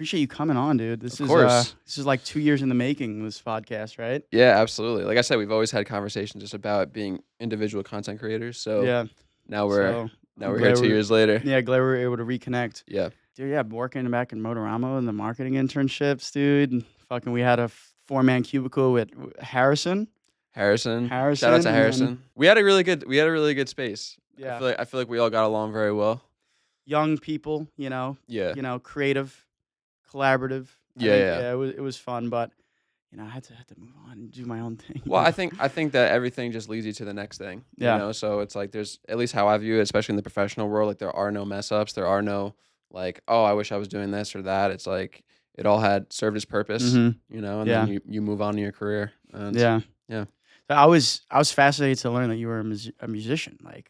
appreciate you coming on, dude. Of course. This is like 2 years in the making, this podcast, right? Yeah, absolutely. Like I said, we've always had conversations just about being individual content creators. So Yeah. now we're So now I'm we're here glad 2 years later. yeah, glad we were able to reconnect. Yeah. Dude, yeah, working back in Motorama and the marketing internships, dude. And fucking, we had a 4-man cubicle with Harrison. Harrison. Shout out to Harrison, and then Harrison. We had a really good space. yeah, I feel like we all got along very well. young people, Yeah. creative, collaborative. I Yeah, think yeah. it was fun, but I had to move on and do my own thing. Well, I think that everything just leads you to the next thing. Yeah. So it's like there's at least how I view it, especially in the professional world, like there are no mess ups. There are no like, oh, I wish I was doing this or that. It's like it all had served its purpose, Mhm. and Yeah. then you move on in your career. And Yeah. Yeah. So I was fascinated to learn that you were a musician. Like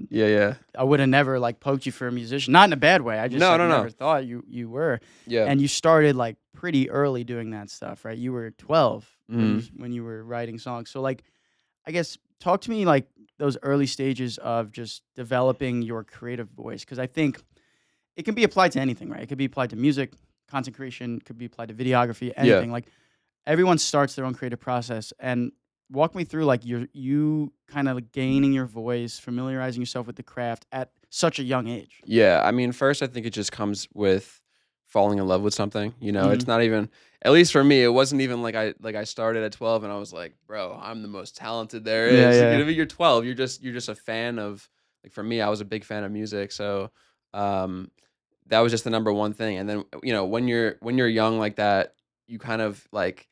Yeah. I would have never like poked you for a musician, not in a bad way. I just No, like, no, no. never thought you were. Yeah. And you started like pretty early doing that stuff, right? You were 12 Mm-hmm. when you were writing songs. So like, I guess talk to me like those early stages of just developing your creative voice, because I think it can be applied to anything, right? It could be applied to music, content creation, could be applied to videography, anything. Like everyone starts their own creative process. And walk me through like you kind of gaining your voice, familiarizing yourself with the craft at such a young age. Yeah, I mean, first, I think it just comes with falling in love with something. It's Mhm. not even, at least for me, it wasn't even like I started at 12 and I was like, bro, I'm the most talented there Yeah, is. yeah. You're 12. You're just a fan of, like, for me, I was a big fan of music, so um, that was just the number one thing. And then when you're young like that, you kind of like,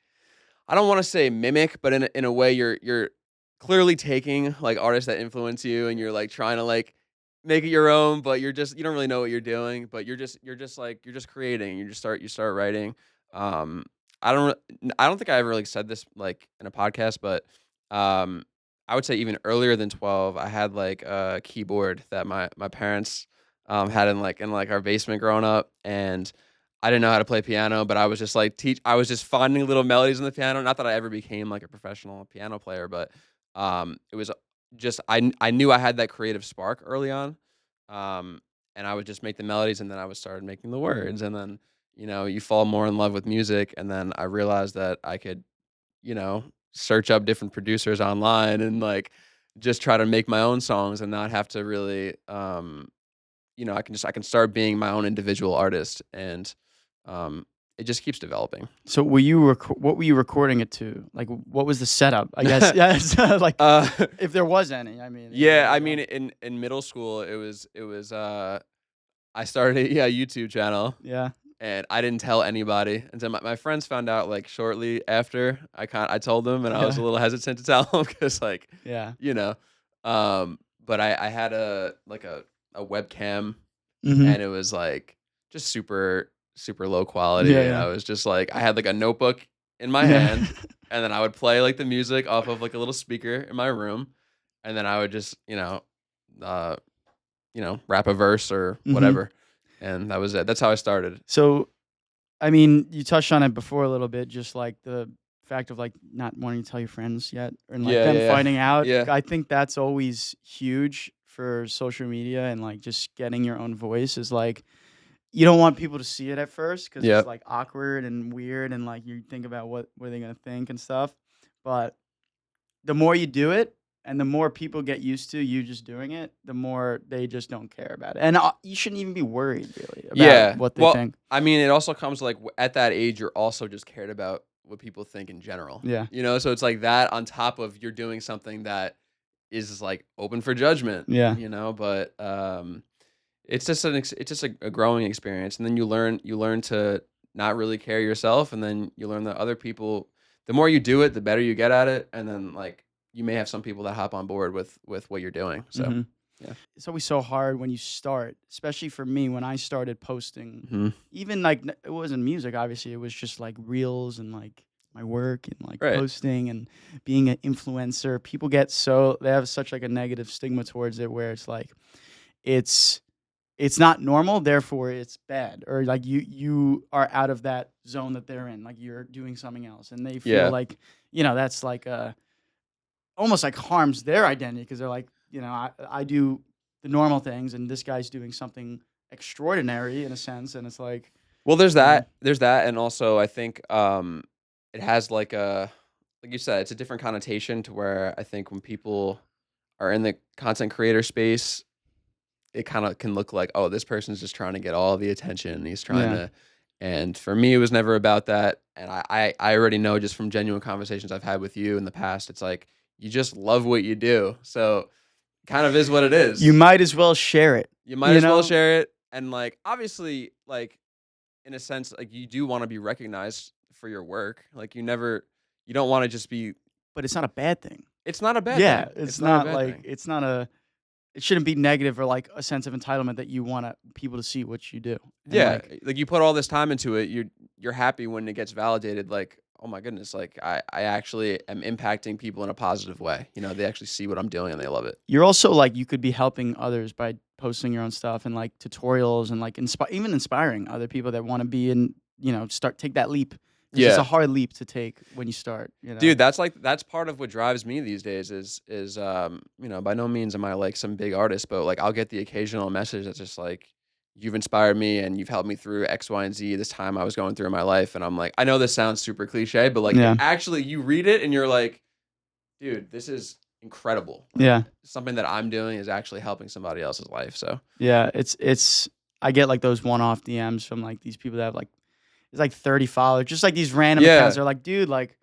I don't want to say mimic, but in a way, you're clearly taking like artists that influence you, and you're like trying to like make it your own, but you don't really know what you're doing, but you're just creating. You start writing. Um, I don't think I ever like said this like in a podcast, but um, I would say even earlier than 12, I had like a keyboard that my parents had in our basement growing up, and I didn't know how to play piano, but I was just like I was just finding little melodies on the piano. Not that I ever became like a professional piano player, but it was just I knew I had that creative spark early on, um, and I would just make the melodies, and then I would start making the words, and then you fall more in love with music, and then I realized that I could search up different producers online and like just try to make my own songs and not have to really I can start being my own individual artist, and um, it just keeps developing. So what were you recording it to? Like what was the setup? I guess yes. Like uh, if there was any. I mean, yeah, I mean, in middle school, it was I started a YouTube channel, yeah. and I didn't tell anybody until my friends found out like shortly after. I told them, and I was a Yeah. little hesitant to tell them because like Yeah. you know, but I had a webcam, Mhm. and it was like just super super low quality, Yeah, and yeah. I was just like I had like a notebook in my Yeah. hand, and then I would play like the music off of like a little speaker in my room, and then I would just uh rap a verse or Mhm. whatever, and that was it. That's how I started. So, I mean, you touched on it before a little bit, just like the fact of like not wanting to tell your friends yet, and like Yeah, them yeah, finding out. yeah, I think that's always huge for social media and like just getting your own voice is like you don't want people to see it at first because yeah, it's like awkward and weird and like you think about what are they gonna think and stuff. But the more you do it and the more people get used to you just doing it, the more they just don't care about it. And you shouldn't even be worried really about yeah. what they Well, think. I mean, it also comes like at that age, you're also just cared about what people think in general. Yeah. So it's like that on top of you're doing something that is like open for judgment. Yeah. But it's just a growing experience, and then you learn to not really care yourself, and then you learn that other people, the more you do it, the better you get at it, and then like you may have some people that hop on board with what you're doing. So Mhm. yeah. It's always so hard when you start, especially for me when I started posting. Hmm. Even like it wasn't music, obviously. It was just like reels and like my work and like Right. posting and being an influencer. People they have such like a negative stigma towards it where it's like it's it's not normal, therefore it's bad. Or like you are out of that zone that they're in. Like you're doing something else. And they feel Yeah. like, that's like almost like harms their identity because they're like, I do the normal things and this guy's doing something extraordinary in a sense. And it's like, Well, You know? there's that, and also I think, it has like a like you said, it's a different connotation to where I think when people are in the content creator space, it kinda can look like, "Oh, this person's just trying to get all the attention, he's trying Yeah. to." And for me, it was never about that, and I already know just from genuine conversations I've had with you in the past, it's like, you just love what you do, so kind of is what it You is. might as well share it, You might you as well know? share it, and, like, obviously, like, in a sense, like, you do wanna be recognized for your work, like, you don't wanna just be. But it's not a bad thing. It's not a bad Yeah, thing, it's it's not a not bad like thing. it's not a it shouldn't be negative or like a sense of entitlement that you want people to see what you do. And Yeah, like, like, you put all this time into it, you're happy when it gets validated, like, "Oh my goodness, like, I actually am impacting people in a positive way," they actually see what I'm doing and they love it. you're also like you could be helping others by posting your own stuff and like tutorials and like even inspiring other people that want to be in, start take that leap because it's a Yeah. hard leap to take when you start, you know. Dude, that's part of what drives me these days is by no means am I like some big artist, but like I'll get the occasional message that's just like, you've inspired me and you've helped me through X, Y, and Z this time I was going through in my life. And I'm like, I know this sounds super cliche, but like it Yeah. actually you read it and you're like, dude, this is incredible. Like Yeah. something that I'm doing is actually helping somebody else's life. So Yeah, it's I get like those one-off DMs from like these people that have like it's like 30 followers, just like these random accounts. yeah, They're like, dude, like,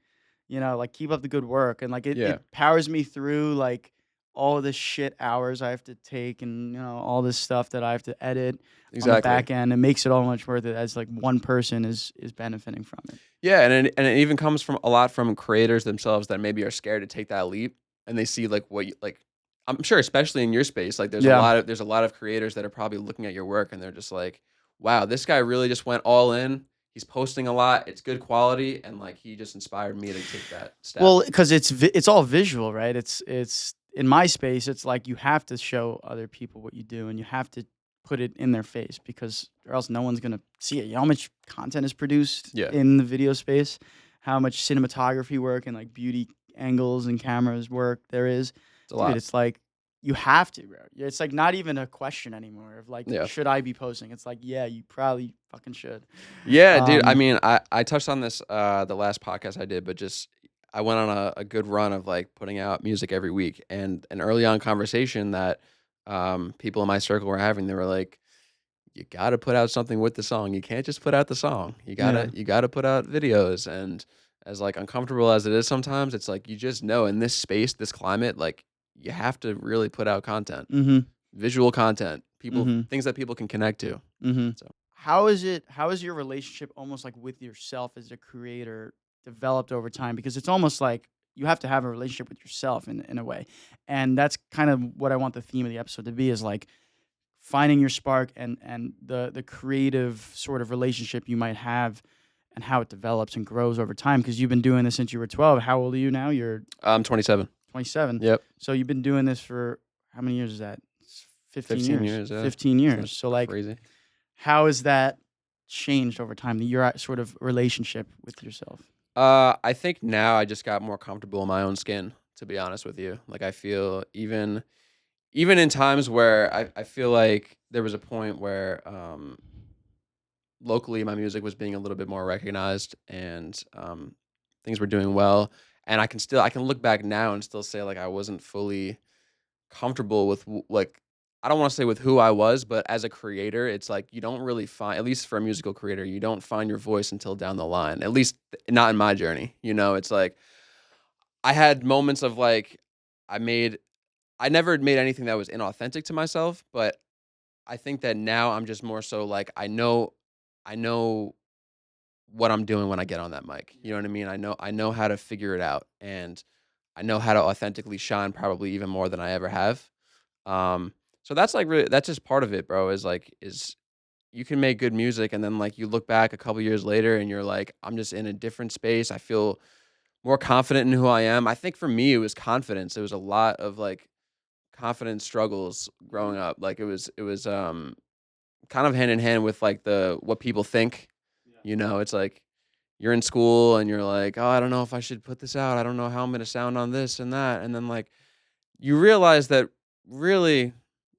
like keep up the good work. And like yeah, it powers me through like all of this shit hours I have to take and all this stuff that I have to edit on the exactly. back end. It makes it all much worth it as like one person is benefiting from it. Yeah, and it even comes from a lot from creators themselves that maybe are scared to take that leap, and they see like what you like. I'm sure, especially in your space, like Yeah. there's a lot of creators that are probably looking at your work and they're just like, "Wow, this guy really just went all in. He's posting a lot. It's good quality, and like he just inspired me to take that step." Well, because it's all visual, right? It's in my space. It's like you have to show other people what you do, and you have to put it in their face because, or else no one's gonna see it. You know how much content is produced Yeah, in the video space, how much cinematography work and like beauty angles and cameras work there is, it's a dude. lot. It's like you have to, bro. It's like not even a question anymore of like Yeah. should I be posting? It's like yeah, you probably fucking should. Yeah, dude. I Um, mean, I touched on this the last podcast I did, but just I went on a good run of like putting out music every week, and an early on conversation that people in my circle were having, they were like, "You got to put out something with the song. You can't just put out the song. yeah. You gotta put out videos." And as like uncomfortable as it is sometimes, it's like you just know in this space, this climate, like you have to really put out content, Mm-hmm. visual content, people Mm-hmm. things that people can connect to. Mm-hmm. So. How is your relationship almost like with yourself as a creator developed over time? Because it's almost like you have to have a relationship with yourself in a way. And that's kind of what I want the theme of the episode to be is like finding your spark and the creative sort of relationship you might have and how it develops and grows over time. Because you've been doing this since you were 12. How old are you now? You're I'm 27. 27. Yep. So you've been doing this for how many years is that? 15 15 years. years, yeah. 15 Isn't years. that So like crazy? how has that changed over time, your sort of relationship with yourself? I think now I just got more comfortable in my own skin, to be honest with you. Like I feel even in times where I feel like there was a point where locally my music was being a little bit more recognized and things were doing well. And I can look back now and still say like I wasn't fully comfortable with like I don't want to say with who I was, but as a creator, it's like you don't really find, at least for a musical creator, you don't find your voice until down the line. At least not in my journey. It's like I had moments of like I made I never made anything that was inauthentic to myself, but I think that now I'm just more so like I know what I'm doing when I get on that mic. You know what I mean? I know how to figure it out, and I know how to authentically shine probably even more than I ever have. So that's like really that's just part of it, bro. Is you can make good music and then like you look back a couple years later and you're like, I'm just in a different space. I feel more confident in who I am. I think for me it was confidence. It was a lot of like confidence struggles growing up. Like it was kind of hand in hand with like the what people think. It's like you're in school and you're like, "Oh, I don't know if I should put this out. I don't know how I'm going to sound on this and that." And then like you realize that really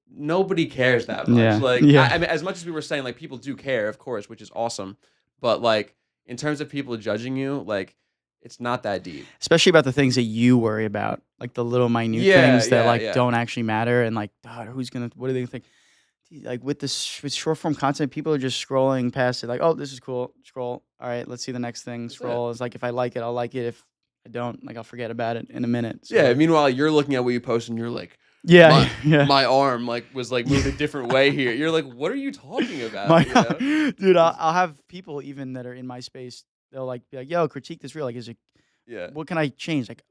nobody cares that much. Yeah. Like, Yeah. I mean, as much as we were saying, like, people do care, of course, which is awesome. But like, in terms of people judging you, like, it's not that deep. Especially about the things that you worry about, like the little minute Yeah, things that yeah, like yeah. don't actually matter, and like, God, what do they think? Like with this with short form content, people are just scrolling past it, like, oh, this is cool. Scroll. All right, let's see the next thing. That's it. Scroll. It's like if I like it, I'll like it. If I don't, like, I'll forget about it in a minute. So Yeah. like, Meanwhile, you're looking at what you post, and you're like, yeah, my yeah. my arm like was like moved a different way here. You're like, what are you talking My about? You know? dude, I'll, 'Cause- I'll have people even that are in my space. They'll like be like, "Yo, critique this reel. Like, is it? yeah. What can I change? Like,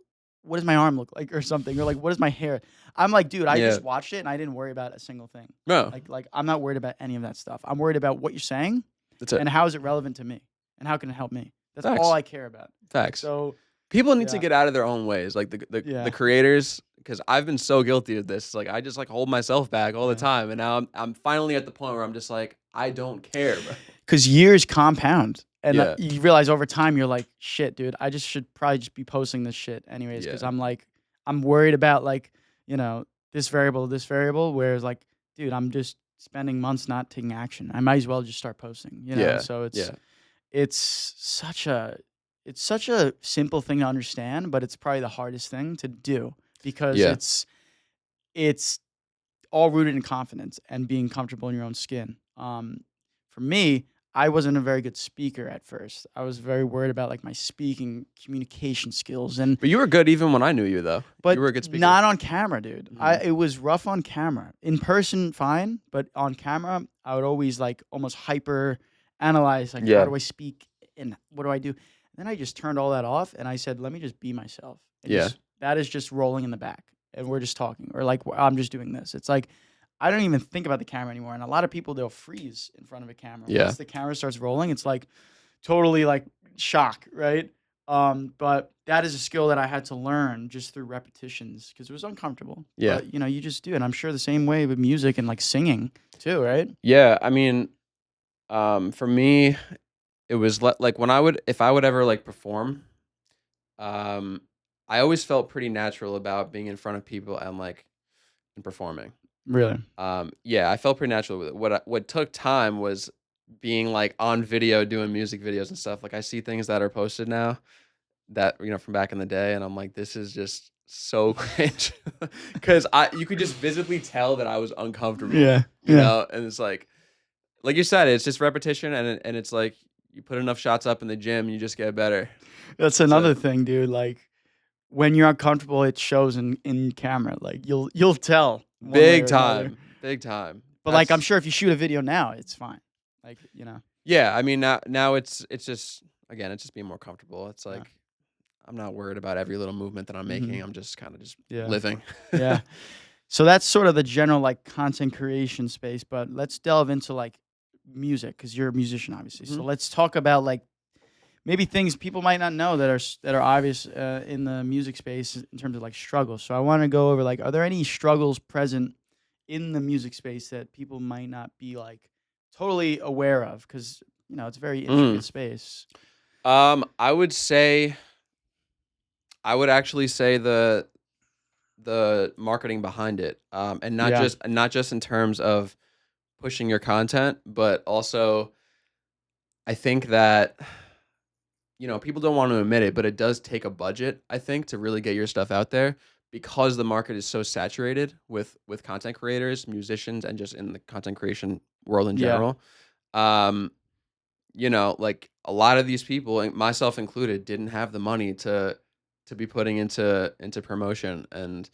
what does my arm look like, or something? Or like, what is my hair?" I'm like, dude, I Yeah. just watched it and I didn't worry about a single thing. No. Like I'm not worried about any of that stuff. I'm worried about what you're saying That's it. and how is it relevant to me and how can it help me. That's all Facts. I care about. Facts. So People need to yeah, get out of their own ways, like the yeah, creators, because I've been so guilty of this. Like I just like hold myself back all the yeah. time, and now I'm finally at the point where I'm just like I don't care, bro. Because years compound, and Yeah, you realize over time you're like, shit, dude, I just should probably just be posting this shit anyways. Because yeah, I'm like, I'm worried about like, you know, this variable. Whereas like, dude, I'm just spending months not taking action. I might as well just start posting. You know, yeah, so yeah, it's such a it's such a simple thing to understand, but it's probably the hardest thing to do because yeah. it's all rooted in confidence and being comfortable in your own skin. For me, I wasn't a very good speaker at first. I was very worried about like my speaking communication skills, and But you were good even when I knew you, though. You but were a good speaker. not on camera, dude. Mhm. It was rough on camera. In person, fine, but on camera, I would always like almost hyper analyze like how Yeah, do I speak and what do I do? And then I just turned all that off and I said, let me just be myself. And yeah, just that is just rolling in the back and we're just talking or like I'm just doing this. It's like I don't even think about the camera anymore. And a lot of people they'll freeze in front of a camera. yeah, Once the camera starts rolling, it's like totally like shock, right? But that is a skill that I had to learn just through repetitions because it was uncomfortable. yeah, But you know, you just do, and I'm sure the same way with music and like singing too, right? yeah. I mean, for me, it was like when if I would ever like perform, um, I always felt pretty natural about being in front of people and performing. Really. Yeah, I felt pretty natural with it. What took time was being like on video doing music videos and stuff. Like I see things that are posted now that from back in the day, and I'm like, this is just so cringe because I you could just visibly tell that I was uncomfortable, Yeah. Yeah. and it's like you said, it's just repetition, and it's like you put enough shots up in the gym, you just get better. That's That's it. another thing, dude. Like when you're uncomfortable, it shows in camera. Like you'll tell one way or Big another. time, big time. But like I'm sure if you shoot a video now, it's fine. Like, you know. Yeah, I mean now it's just again it's just being more comfortable. It's Yeah. like I'm not worried about every little movement that I'm Hmm. making. I'm just kind of just Yeah. living. Yeah. So that's sort of the general like content creation space, but let's delve into like music because you're a musician, obviously. So Mhm. let's talk about like maybe things people might not know that are obvious in the music space in terms of like struggles. So I want to go over like, are there any struggles present in the music space that people might not be like totally aware of? Because you know it's a very Mm. intricate space. I would say I would actually say the marketing behind it, and Yeah, not just in terms of pushing your content, but also I think that people don't want to admit it, but it does take a budget, I think, to really get your stuff out there because the market is so saturated with content creators, musicians, and just in the content creation world in yeah, general. Um, like a lot of these people, and myself included, didn't have the money to be putting into promotion and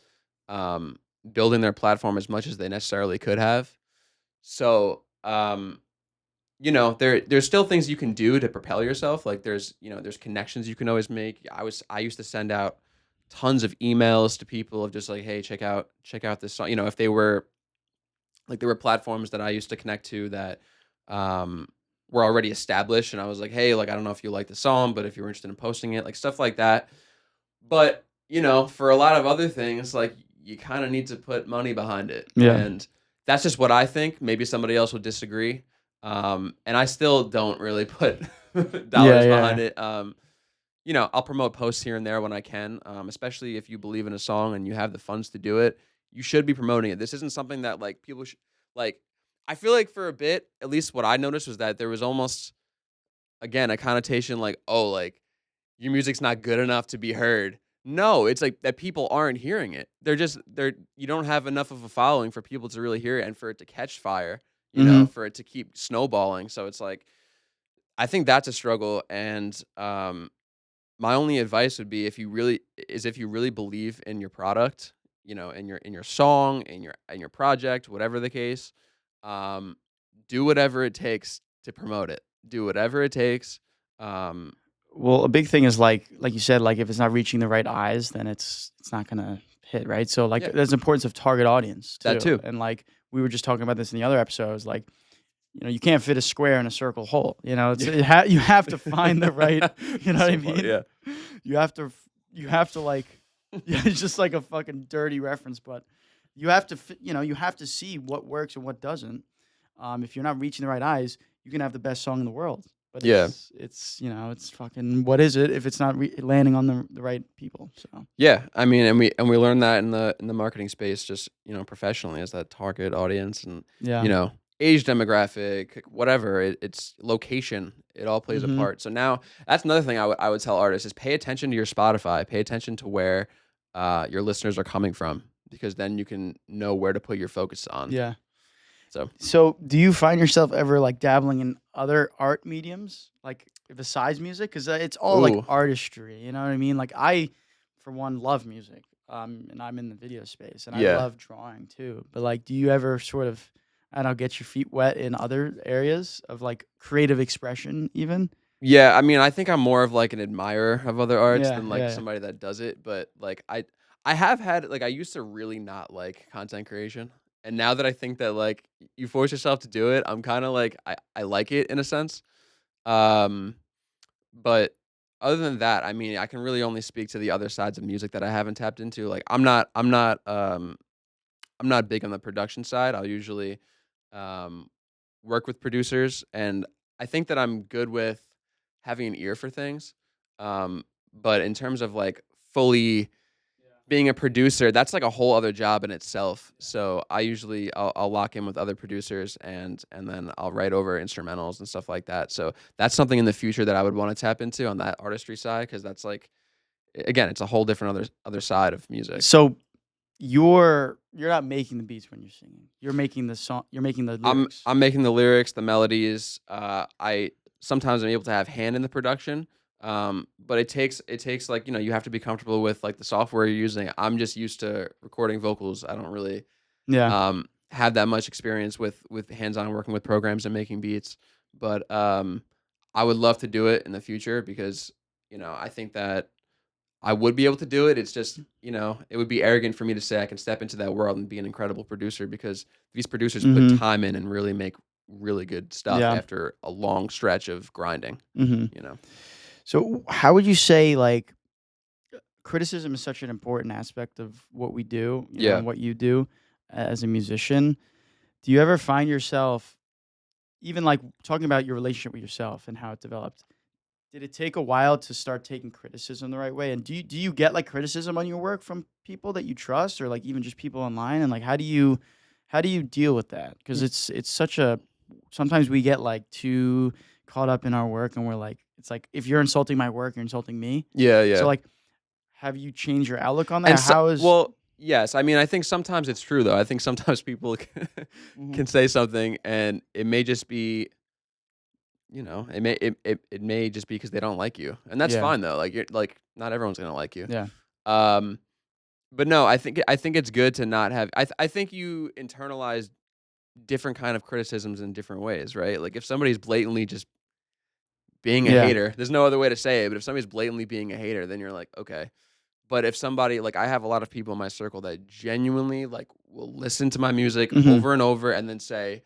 um building their platform as much as they necessarily could have. So, there's still things you can do to propel yourself. Like there's connections you can always make. I used to send out tons of emails to people of just like, hey, check out this song. If they were like there were platforms that I used to connect to that were already established, and I was like, hey, like I don't know if you like the song, but if you're interested in posting it, like stuff like that. But for a lot of other things, like you kind of need to put money behind it, yeah, and that's just what I think. Maybe somebody else would disagree. And I still don't really put yeah, dollars behind yeah, it. I'll promote posts here and there when I can, especially if you believe in a song and you have the funds to do it. You should be promoting it. This isn't something that like people should like. I feel like for a bit, at least what I noticed was that there was almost again a connotation like, oh, like your music's not good enough to be heard. No, it's like that people aren't hearing it. They're you don't have enough of a following for people to really hear it and for it to catch fire, Mhm. for it to keep snowballing. So it's like I think that's a struggle and my only advice would be if you really believe in your product, in your song, in your project, whatever the case, um, do whatever it takes to promote it. Do whatever it takes. Um, Well, a big thing is like you said, like if it's not reaching the right eyes, then it's not gonna hit, right? So like yeah, there's importance of target audience that too. too. And like we were just talking about this in the other episodes, like you can't fit a square in a circle hole. It's Yeah. you have to find the right. You know That's what I so funny. mean? Yeah. You have to you have to like yeah, it's just like a fucking dirty reference, but you have to see what works and what doesn't. If you're not reaching the right eyes, you can have the best song in the world, but Yeah. it's fucking what is it if it's not landing on the right people? So Yeah, I mean, and we learned that in the marketing space, just professionally, as that target audience and yeah. you know age demographic, whatever it's location, it all plays a Hmm. part. So now that's another thing I would tell artists is pay attention to your Spotify, pay attention to where your listeners are coming from, because then you can know where to put your focus on. Yeah. So, So, do you find yourself ever like dabbling in other art mediums, like besides music? Because it's all like ooh, artistry. You know what I mean? Like I, for one, love music, and I'm in the video space, and I yeah, love drawing too. But like, do you ever sort of, I don't know, get your feet wet in other areas of like creative expression, even? yeah. I mean, I think I'm more of like an admirer of other arts Yeah, than like yeah, somebody that does it. But like I have had like I used to really not like content creation, and now that I think that like you force yourself to do it, I'm kind of like I like it in a sense. Um, but other than that, I mean, I can really only speak to the other sides of music that I haven't tapped into. Like I'm not big on the production side. I'll usually um, work with producers, and I think that I'm good with having an ear for things. But in terms of like fully being a producer, that's like a whole other job in itself. So I'll lock in with other producers and then I'll write over instrumentals and stuff like that. So that's something in the future that I would want to tap into on that artistry side, because that's like again, it's a whole different other side of music. So you're not making the beats when you're singing. You're making the song. You're making the lyrics. I'm making the lyrics, the melodies. I sometimes I'm able to have hand in the production, but it takes like you have to be comfortable with like the software you're using. I'm just used to recording vocals. I don't really Yeah. have that much experience with hands-on working with programs and making beats, but I would love to do it in the future because I think that I would be able to do it. It's just, it would be arrogant for me to say I can step into that world and be an incredible producer, because these producers put Mhm. time in and really make really good stuff Yeah. after a long stretch of grinding, Mhm. you know? So how would you say like criticism is such an important aspect of what we do, Yeah. and what you do as a musician? Do you ever find yourself even like talking about your relationship with yourself and how it developed? Did it take a while to start taking criticism the right way? And do you get like criticism on your work from people that you trust or like even just people online? And like how do you deal with that? Because Y- it's such a sometimes we get like too caught up in our work and we're like it's like if you're insulting my work, you're insulting me. Yeah, So yeah. like have you changed your outlook on And that? How is well, yes. I mean, I think sometimes it's true though. I think sometimes people Mhm. can say something and it may just be, it may just be because they don't like you. And that's Yeah. fine though. Like you're like not everyone's going to like you. Yeah. Um But no, I think it's good to not have. I think you internalize different kind of criticisms in different ways, right? Like if somebody's blatantly just being a Yeah. hater, there's no other way to say it. But if somebody's blatantly being a hater, then you're like, okay. But if somebody like I have a lot of people in my circle that genuinely like will listen to my music Mhm. over and over and then say,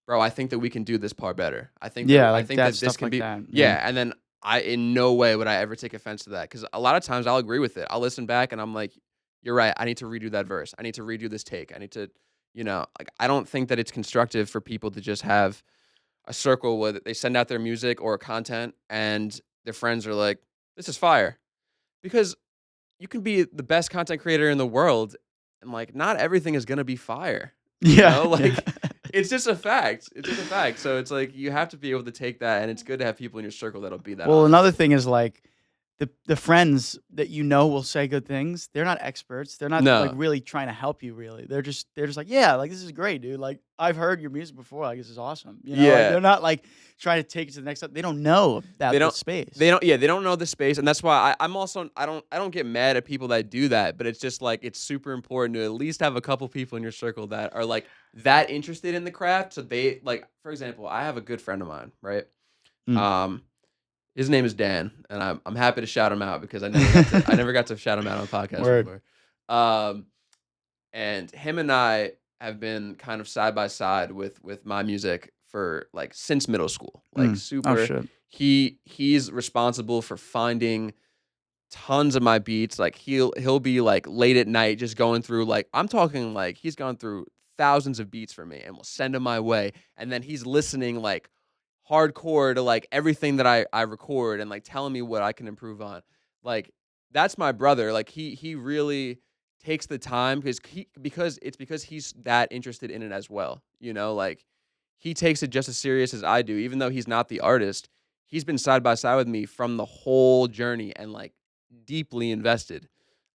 "Bro, I think that we can do this part better. Yeah, I like think that that this stuff can like be." that. Yeah. Yeah, and then I in no way would I ever take offense to that, cuz a lot of times I'll agree with it. I'll listen back and I'm like, "You're right. I need to redo that verse. I need to redo this take. I need to, like I don't think that it's constructive for people to just have a circle where they send out their music or content and their friends are like, "This is fire." Because you can be the best content creator in the world and, like, not everything is gonna be fire, you Yeah, know? yeah. Like, it's just a fact. It's just a fact. So it's like you have to be able to take that, and it's good to have people in your circle that'll be that Well, another honest. thing is, like, the friends that you know will say good things, they're not experts, they're not, like, No. really trying to help you really, they're just like, "Yeah, like, this is great, dude, like, I've heard your music before, like, this is awesome," you know, like, Yeah. they're not, like, trying to take it to the next step, they don't know They about the don't space. they don't yeah, they don't know the space, and that's why I'm also I don't get mad at people that do that, but it's just, like, it's super important to at least have a couple people in your circle that are, like, that interested in the craft, so they like, for example, I have a good friend of mine, right? Mm. Um, his name is Dan, and I'm happy to shout him out because I never got to shout him out on a podcast Word. before. Um, and him and I have been kind of side by side with my music for, like, since middle school, like, Mm. Oh, super shit. he's responsible for finding tons of my beats, like, he'll be, like, late at night just going through, like I'm talking, like, he's gone through thousands of beats for me and will send them my way, and then he's listening, like, hardcore to, like, everything that I record and, like, telling me what I can improve on. Like, that's my brother, like, he really takes the time because he's that interested in it as well, you know, like, he takes it just as serious as I do, even though he's not the artist, he's been side by side with me from the whole journey and, like, deeply invested.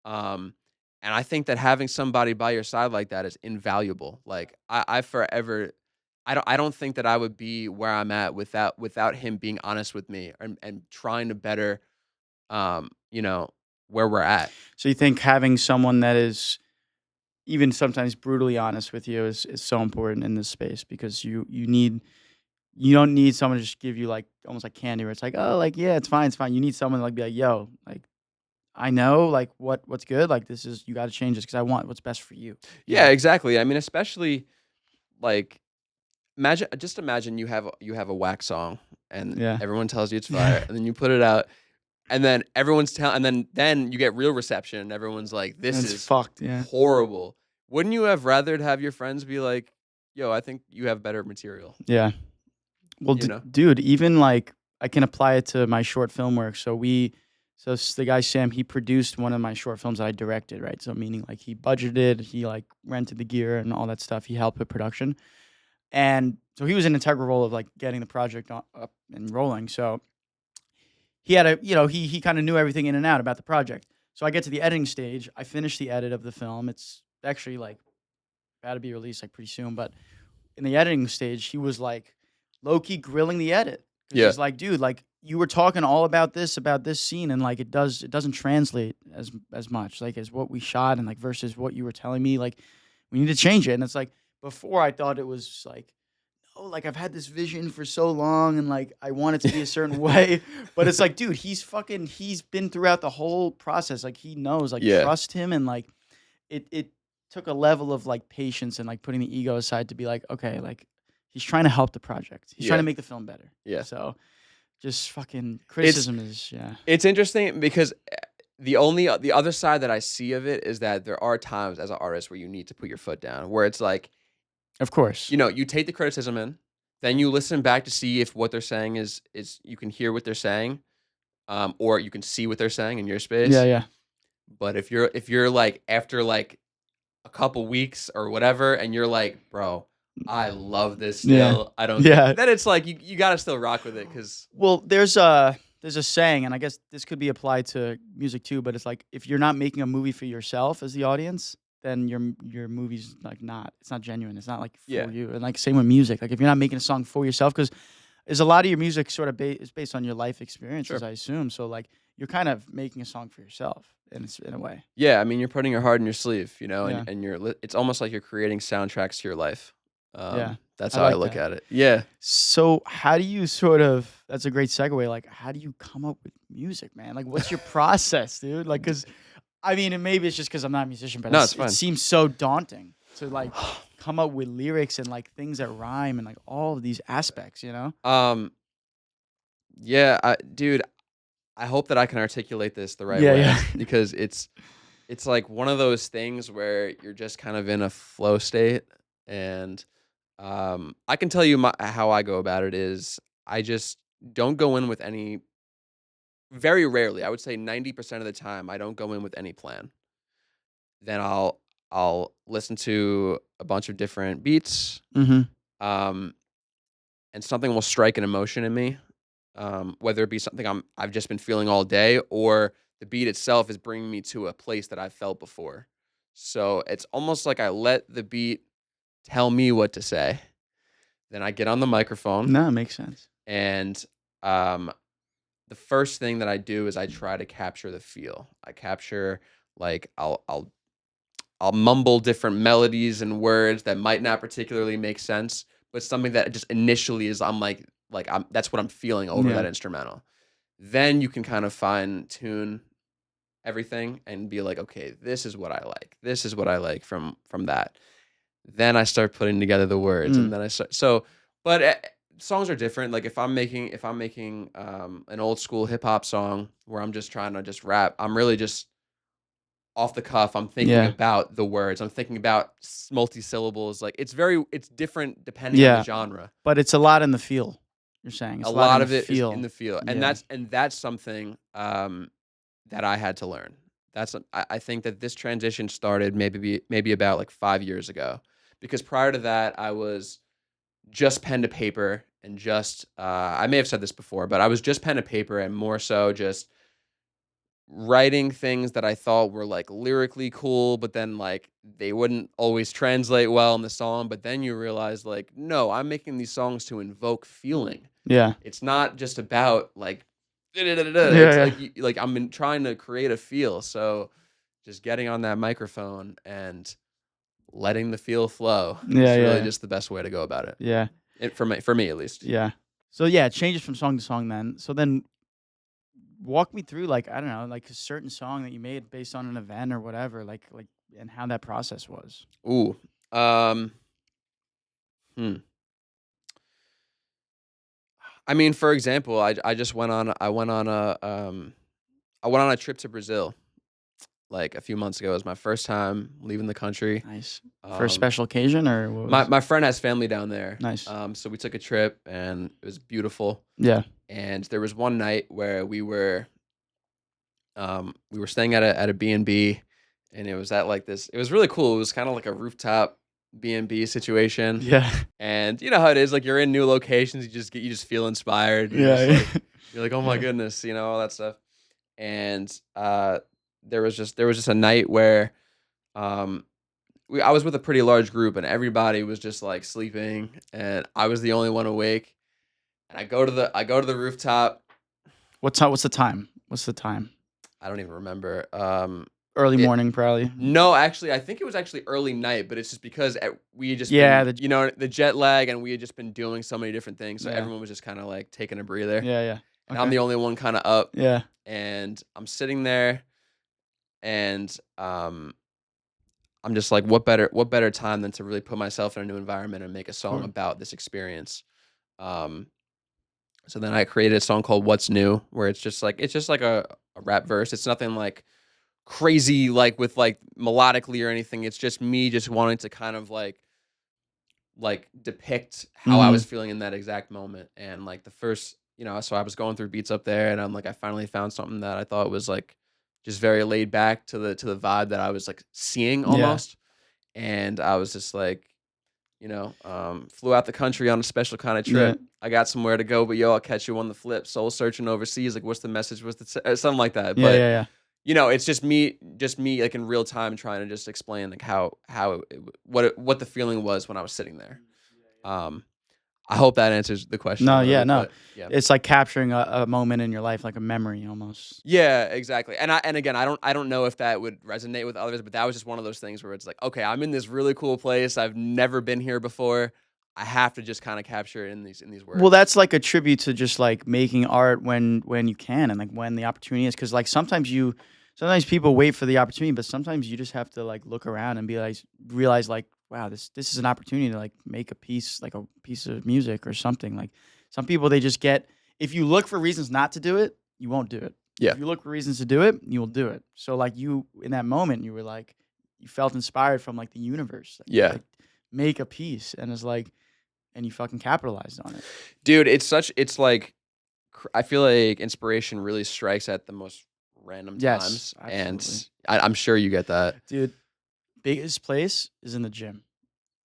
Um, and I think that having somebody by your side like that is invaluable. Like, I forever I don't think that I would be where I'm at without him being honest with me and trying to better, you know, where we're at. So you think having someone that is even sometimes brutally honest with you is so important in this space because you don't need someone to just give you, like, almost like candy where it's like, "Oh, like, yeah, it's fine." You need someone to, like, be like, "Yo, like, I know, like, what's good, like, this is you gotta change this because I want what's best for you," you Yeah, know? exactly. I mean, especially like imagine you have a whack song and Yeah. everyone tells you it's fire, and then you put it out, and then then you get real reception, and everyone's like, And "This it's is fucked, yeah. horrible." Wouldn't you have rather to have your friends be like, "Yo, I think you have better material," Yeah. Well, you know? dude, even, like, I can apply it to my short film work. The guy Sam, he produced one of my short films that I directed, right? So meaning, like, he budgeted, he, like, rented the gear and all that stuff. He helped with production. And so he was an integral role of, like, getting the project up and rolling. So he had a he kinda knew everything in and out about the project. So I get to the editing stage, I finish the edit of the film. It's actually, like, about to be released, like, pretty soon, but in the editing stage, he was, like, low key grilling the edit because Yeah. he's like, "Dude, like, you were talking all about this scene, and, like, it doesn't translate as much, like, as what we shot and, like, versus what you were telling me, like, we need to change it." And it's like, before I thought it was like, "Oh, like, I've had this vision for so long, and, like, I want it to be a certain way." But it's like, dude, he's been throughout the whole process, like, he knows, like, Yeah. trust him, and, like, it took a level of, like, patience and, like, putting the ego aside to be like, "Okay, like, he's trying to help the project. He's trying to Yeah. make the film better." Yeah. So, just fucking It's criticism is yeah. it's interesting because, the other side that I see of it is that there are times as an artist where you need to put your foot down, where it's like, Of course. you know, you take the criticism in, then you listen back to see if what they're saying is you can hear what they're saying, or you can see what they're saying in your Yeah, space. yeah. But if you're like after like a couple weeks or whatever, and you're like, bro, I love this Yeah. still. I don't get. Yeah. Then it's like you gotta still rock with it because Well, there's a saying, and I guess this could be applied to music too, but it's like, if you're not making a movie for yourself as the audience, then your movie's, like, not it's not genuine. It's not, like, yeah, for you. And, like, same with music. Like, if you're not making a song for yourself, because is a lot of your music sort of is based on your life experiences, sure, I assume. So, like, you're kind of making a song for yourself in a way. yeah. I mean, you're putting your heart in your sleeve, you know, Yeah. and it's almost like you're creating soundtracks to your life. Yeah. That's I how I like look that. at it. Yeah. So, how do you sort of that's a great segue, like, how do you come up with music, man? Like, what's your process, dude? Like, cause I mean, and maybe it's just because 'cause I'm not a musician, but No, it's it fine. seems so daunting to, like, come up with lyrics and, like, things that rhyme and, like, all of these aspects, you know? um, yeah, dude, I hope that I can articulate this the right Yeah, way yeah. because it's like one of those things where you're just kind of in a flow state, and I can tell you how I go about it is I just don't go in with any. Very rarely, I would say 90% of the time, I don't go in with any plan. Then I'll listen to a bunch of different beats, Mhm. um, and something will strike an emotion in me, whether it be something I've just been feeling all day, or the beat itself is bringing me to a place that I've felt before. So it's almost like I let the beat tell me what to say. Then I get on the microphone, No, it makes sense. and um, the first thing that I do is I try to capture the feel. I capture, like, I'll mumble different melodies and words that might not particularly make sense, but something that just initially is I'm that's what I'm feeling over Yeah. that instrumental. Then you can kind of fine tune everything and be like, okay, this is what I like. This is what I like from that. Then I start putting together the words, Mm. and then I start so. But songs are different. Like if I'm making an old school hip hop song where I'm just trying to just rap, I'm really just off the cuff. I'm thinking Yeah. about the words. I'm thinking about multi syllables. Like it's different depending on the Yeah. genre. But it's a lot in the feel. You're saying A it's a lot in lot the of it is in feel. the feel, and Yeah. that's something that I had to learn. I think that this transition started maybe about like 5 years ago, because prior to that I was just pen to paper and just I may have said this before, but I was just pen to paper and more so just writing things that I thought were like lyrically cool, but then like they wouldn't always translate well in the song. But then you realize like, no, I'm making these songs to invoke feeling. Yeah. It's not just about like Yeah, it's yeah. like like trying to create a feel. So just getting on that microphone and letting the feel flow Yeah, is really yeah. just the best way to go about it. Yeah. For me at least. Yeah. So yeah, it changes from song to song then. So then walk me through like, I don't know, like a certain song that you made based on an event or whatever, like and how that process was. Ooh. Um hmm. I mean, for example, I just I went on a trip to Brazil like a few months ago. It was my first time leaving the country. Nice. For a Um, special occasion or what my was my friend has family down there, nice. so we took a trip and it was beautiful. Yeah. And there was one night where we were staying at a B and B, and it was at like this. It was really cool. It was kind of like a rooftop B&B situation. Yeah. And you know how it is, like you're in new locations, you just feel inspired. Yeah. You're like, "Oh my Yeah. goodness," all that stuff. And there was just a night where um I was with a pretty large group and everybody was just like sleeping and I was the only one awake. And I go to the rooftop. What's the time? What's the time? I don't even remember. Early It morning probably. No, actually, I think it was actually early night, but it's just because we had just Yeah, been, the the jet lag, and we had just been doing so many different things. So yeah. everyone was just kind of like taking a breather, Yeah, yeah. and I'm Okay. the only one kind of up, Yeah. and I'm sitting there, and I'm just like, what better time than to really put myself in a new environment and make a Of song course. about this experience. Um, so then I created a song called "What's New," where it's just like a rap verse. It's nothing like crazy, like with like melodically or anything. It's just me just wanting to kind of like depict how I was Mhm. feeling in that exact moment. And like the first, so I was going through beats up there, and I'm like, I finally found something that I thought was like just very laid back to the vibe that I was like seeing Yeah. almost. And I was just like, flew out the country on a special kind of Yeah. trip. I got somewhere to go, but yo, I'll catch you on the flip. Soul searching overseas, like what's the message? Something like that. Yeah, But yeah, yeah. it's just me, like in real time, trying to just explain like what the feeling was when I was sitting there. Um, I hope that answers the question a No, little yeah, bit, no. but yeah. It's like capturing a moment in your life, like a memory almost. Yeah, exactly. And again, I don't know if that would resonate with others, but that was just one of those things where it's like, okay, I'm in this really cool place. I've never been here before. I have to just kind of capture it in these Well, words. that's like a tribute to just like making art when you can and like when the opportunity is. Because like sometimes people wait for the opportunity, but sometimes you just have to like look around and be like realize like, wow, this is an opportunity to like make a piece, like a piece of music or something. Like some people they just get, if you look for reasons not to do it, you won't do it. Yeah. If you look for reasons to do it, you will do it. So like you in that moment you were like you felt inspired from like the universe like, to Yeah. like make a piece and it's like and you fucking capitalized on it. Dude, it's like I feel like inspiration really strikes at the most random Yes, times, absolutely. and I'm sure you get that. Dude, biggest place is in the gym.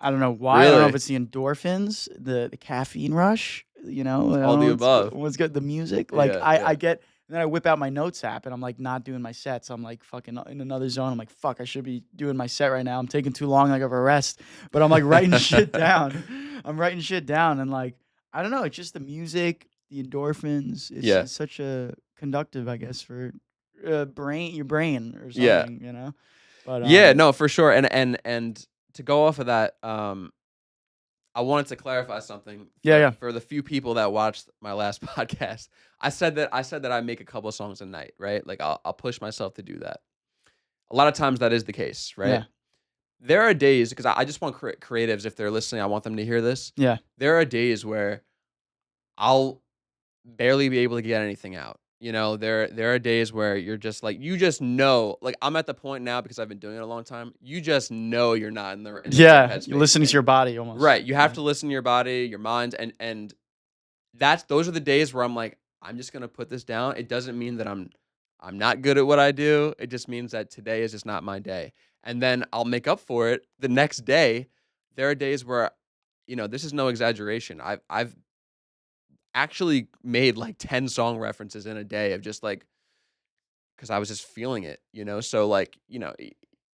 I don't know why. I don't know if Really? it's the endorphins, the caffeine rush, I All don't the know above. what's good, the music. Like Yeah, I yeah. get and then I whip out my notes app and I'm like not doing my sets. I'm like fucking in another zone. I'm like, fuck, I should be doing my set right now. I'm taking too long, like of a rest. But I'm like writing shit down. I'm writing shit down and like I don't know, it's just the music, the endorphins. Yeah. It's such a conductive, I guess, for your brain or Yeah. something. But Yeah, no, for sure, and to go off of that, I wanted to clarify something yeah, yeah. for the few people that watched my last podcast. I said that I make a couple of songs a night, right? Like, I'll push myself to do that. A lot of times that is the case, right? Yeah. There are days, 'cause I just want creatives, if they're listening, I want them to hear this. Yeah. There are days where I'll barely be able to get anything out. You know, there are days where you're just like you just know, like I'm at the point now because I've been doing it a long time. You just know you're not in the right Yeah, you're headspace. listening to And your body almost. right, you have Yeah. to listen to your body, your mind, and that's those are the days where I'm like, I'm just gonna put this down. It doesn't mean that I'm not good at what I do. It just means that today is just not my day. And then I'll make up for it the next day. There are days where, this is no exaggeration. I've actually made like 10 song references in a day of just like because I was just feeling it, So like,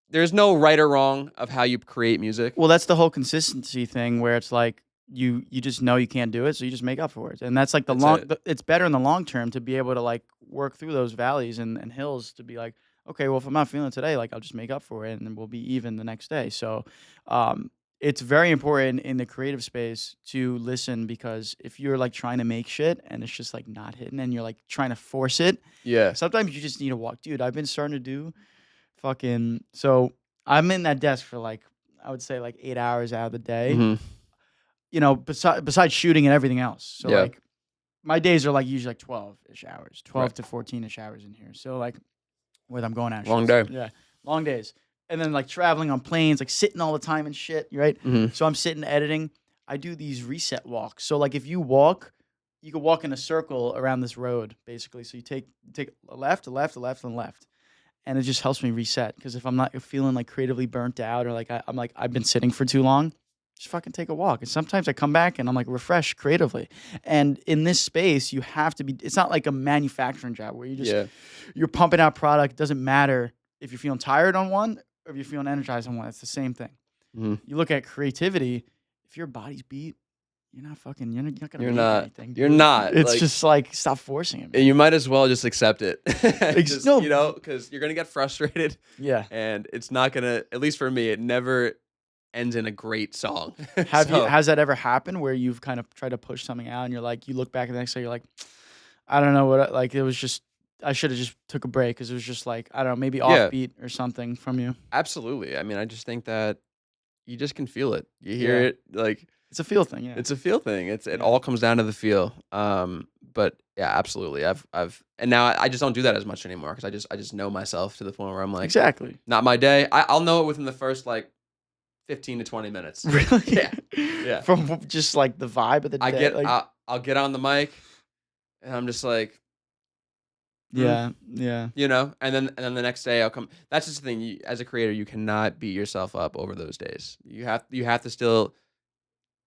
there's no right or wrong of how you create music. Well, that's the whole consistency thing where it's like you just know you can't do it, so you just make up for it. And that's like That's it. it's better in the long term to be able to like work through those valleys and hills to be like, okay, well if I'm not feeling it today, like I'll just make up for it and then we'll be even the next day. So um it's very important in the creative space to listen because if you're like trying to make shit and it's just like not hitting and you're like trying to force it, Yeah. sometimes you just need to walk. Dude, I've been starting to do fucking so I'm in that desk for like I would say like 8 hours out of the day. Hmm. Besides shooting and everything else. So Yeah. like my days are like usually like 12-ish hours, Right. 12 to 14-ish hours in here. So like where I'm going Long actually. day. Yeah. Long days. And then like traveling on planes, like sitting all the time and shit, right? Hmm. So I'm sitting editing. I do these reset walks. So like if you walk, you could walk in a circle around this road, basically. So you take a left, a left, a left, and left and it just helps me reset. Because if I'm not feeling like creatively burnt out or like I'm like I've been sitting for too long, just fucking take a walk. And sometimes I come back and I'm like refreshed creatively. And in this space, you have to be. It's not like a manufacturing job where Yeah. you're pumping out product. It doesn't matter if you're feeling tired on one or if you're feeling energized on one. It's the same thing. Hmm. You look at creativity. If your body's beat, you're not gonna You're make not. anything, You're dude. not It's like just like stop forcing it, you man. might as well just accept it. Just, No, because you're gonna get frustrated yeah. and it's not gonna, at least for me, it never ends in a great song. Have you So has that ever happened where you've kind of tried to push something out and you're like you look back the next day you're like I don't know like it was just I should have just took a break because it was just like I don't know maybe yeah, offbeat or something from you. absolutely. I mean, I just think that you just can feel it. You hear Yeah, it, like it's a feel thing. Yeah, it's a feel thing. It yeah, all comes down to the feel. But yeah, absolutely. And now I just don't do that as much anymore because I just know myself to the point where I'm like, exactly. not my day. I'll know it within the first like 15 to 20 minutes. Really, Yeah, yeah. from just like the vibe of the day. Like I'll get on the mic and I'm just like, mm, yeah, yeah, and then the next day I'll come. That's just the thing. As a creator, you cannot beat yourself up over those days. You have to still.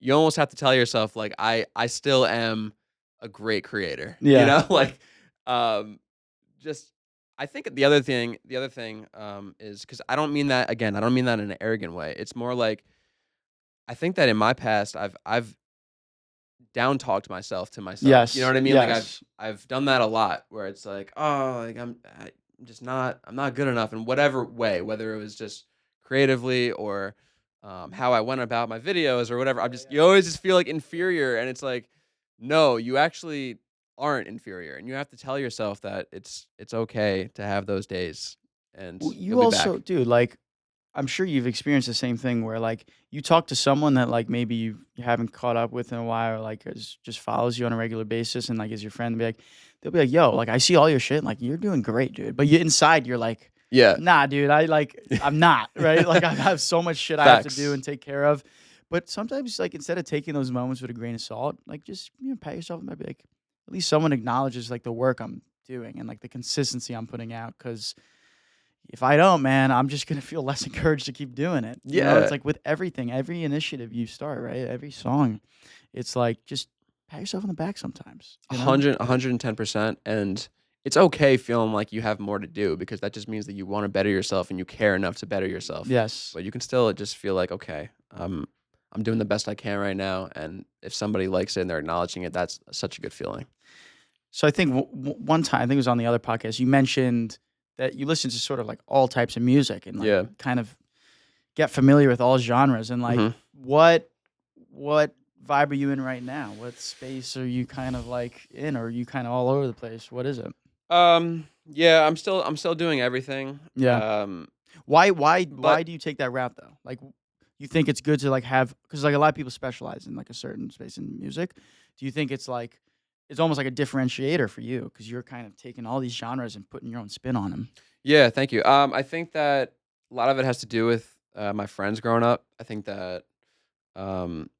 You almost have to tell yourself like I still am a great creator. yeah. Like um just I think the other thing is cuz I don't mean that again, I don't mean that in an arrogant way. It's more like I think that in my past I've down talked myself to myself. You know Yes, what I mean? Like yes. I've done that a lot where it's like, "Oh, like I'm not good enough in whatever way, whether it was just creatively or how I went about my videos or whatever. You always just feel like inferior and it's like, no, you actually aren't inferior and you have to tell yourself that it's okay to have those days and Well, you'll you be also, back. dude, like I'm sure you've experienced the same thing where like you talk to someone that like maybe you haven't caught up with in a while or like just follows you on a regular basis and like is your friend be like they'll be like, yo, like I see all your shit, like you're doing great, dude. But you inside you're like, Yeah. nah, dude, I'm not, right? Like I have so much shit I have to do Facts. and take care of. But sometimes like instead of taking those moments with a grain of salt, like just pat yourself and be like, at least someone acknowledges like the work I'm doing and like the consistency I'm putting out. Cause if I don't, man, I'm just gonna feel less encouraged to keep doing it. You know, it's Yeah, like with everything, every initiative you start, right? Every song, it's like just pat yourself on the back sometimes. You know? 110%, and it's okay feeling like you have more to do because that just means that you wanna better yourself and you care enough to better yourself, Yes. but you can still just feel like, "Okay, I'm doing the best I can right now," and if somebody likes it and they're acknowledging it, that's such a good feeling. So I think one time, I think it was on the other podcast, you mentioned that you listen to sort of like all types of music and like Yeah. kind of get familiar with all genres. And like, Mhm. what vibe are you in right now? What space are you kind of like in, or are you kind of all over the place? What is it? Yeah, I'm still doing everything, Yeah. Why but do you take that route though? Like, you think it's good to like have, because like a lot of people specialize in like a certain space in music. Do you think it's like it's almost like a differentiator for you because you're kind of taking all these genres and putting your own spin on them? yeah, thank you. I think that a lot of it has to do with, my friends growing up. I think that, um,